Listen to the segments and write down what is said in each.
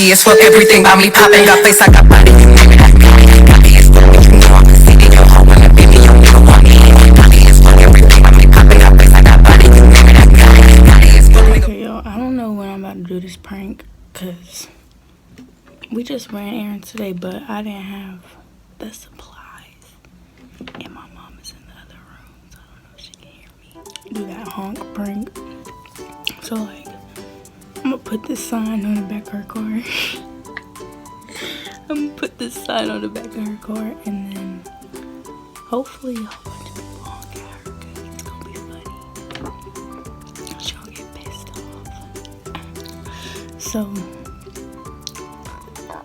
cocky as fuck, everything about me popping. Got face, I got body, you name it, I got it. Cocky as fuck, you know I'm conceited. Your hoe wanna be me, you nigga want me. Cocky as fuck, everything about me popping. Got face, I got body, you name it, I got it. Cocky as fuck, nigga. Okay, y'all, I don't know when I'm about to do this prank, cause we just ran errands today, but I didn't have the supplies, and my mom is in the other room, so I don't know if she can hear me. Do that honk prank. So like, I'm gonna put this sign on the back of her car. I'm gonna put this sign on the back of her car, and then hopefully a whole bunch of people honk at her, cause it's gonna be funny. She'll get pissed off. So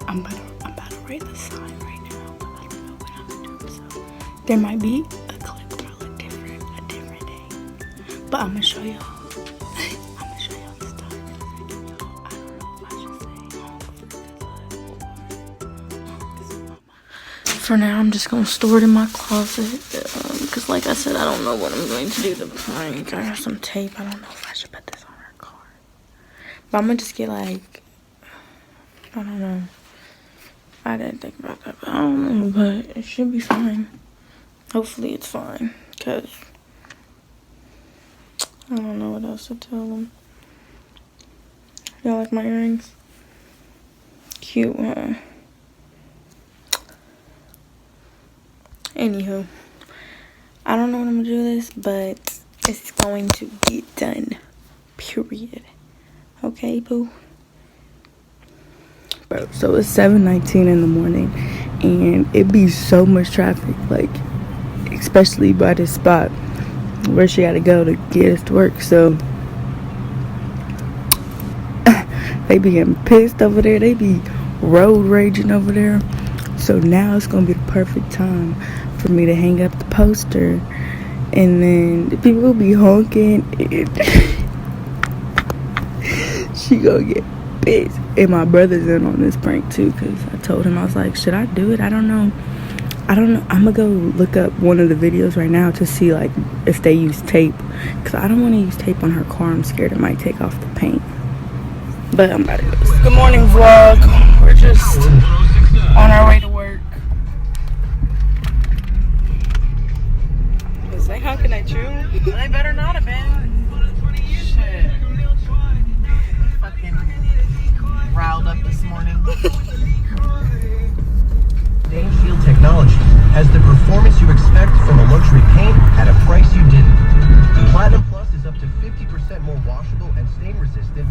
I'm about to write the sign right now, but I don't know when I'm gonna do it. So there might be a clip girl a different day, but I'm gonna show y'all. I'm gonna show y'all this time. Y'all, I don't know if I should say honk for good. For now, I'm just gonna store it in my closet because, like I said, I don't know what I'm going to do to prank. I have some tape. I don't know if I should put this on her car, but I'm gonna just get like, I don't know. I didn't think about that, but I don't know, but it should be fine. Hopefully it's fine, because I don't know what else to tell them. Y'all like my earrings? Cute, huh? Anywho, I don't know when I'm going to do this, but it's going to get done, period. Okay, boo? Bro, so it's 7:19 in the morning, and it be so much traffic, like, especially by this spot where she had to go to get us to work. So they be getting pissed over there, they be road raging over there. So now it's gonna be the perfect time for me to hang up the poster, and then the people will be honking, and she gonna get pissed. And my brother's in on this prank too, because I told him, I was like, should I do it? I don't know. I'm gonna go look up one of the videos right now to see like if they use tape, because I don't want to use tape on her car. I'm scared it might take off the paint, but I'm about to do this. Good morning, vlog. We're just on our way to work. Is they honking at you? They better not have been. Shit. Fucking riled up this morning. Shield technology has the performance you expect from a luxury paint at a price you didn't. Platinum Plus is up to 50% more washable and stain resistant.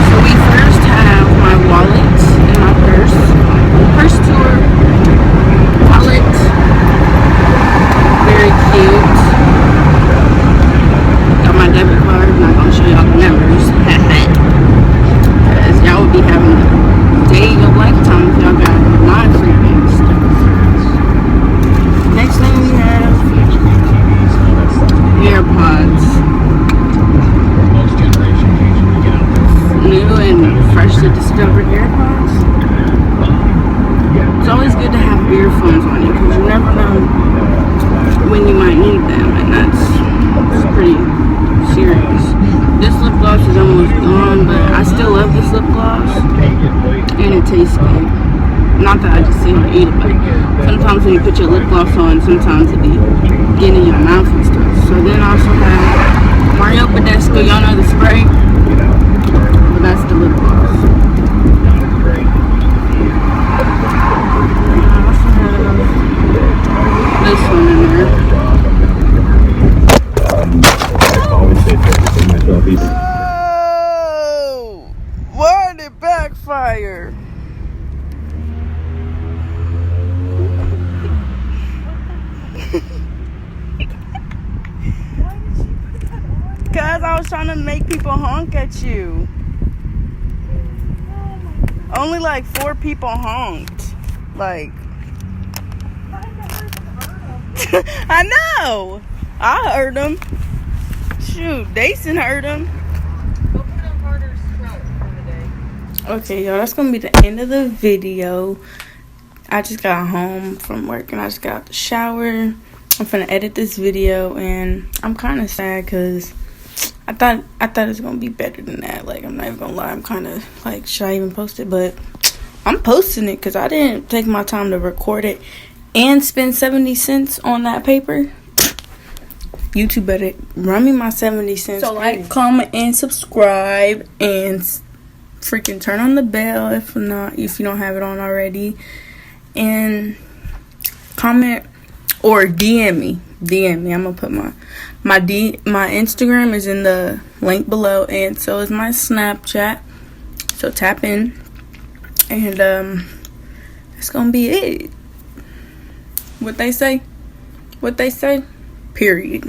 So we first have my wallet and my purse tour, wallet, very cute. Got my debit card, I'm not gonna show y'all the numbers, because y'all would be having a day of your lifetime if y'all got my freaking stuff. Next thing we have AirPods. New and freshly discovered AirPods. It's always good to have earphones on you, because you never know when you might need them, and that's pretty serious. This lip gloss is almost gone, but I still love this lip gloss, and it tastes good. Not that I just sit here and eat it, but sometimes when you put your lip gloss on, sometimes it be getting in your mouth and stuff. So then I also have Mario Badescu, y'all know the spray, but that's the lip gloss. I also have this one in there. Oh, why did it backfire? Cause I was trying to make people honk at you. Only like 4 people honked. Like, I know. I heard them. Shoot, Dason heard them. Okay, y'all, that's gonna be the end of the video. I just got home from work and I just got out the shower. I'm finna edit this video, and I'm kind of sad because I thought it was gonna be better than that. Like, I'm not even gonna lie, I'm kind of like, should I even post it? But I'm posting it because I didn't take my time to record it and spend 70 cents on that paper. YouTube better run me my 70 cents. So like, comment, and subscribe, and freaking turn on the bell if you don't have it on already, and comment or DM me. I'm gonna put my Instagram is in the link below, and so is my Snapchat. So tap in, and it's gonna be it. What they say? Period.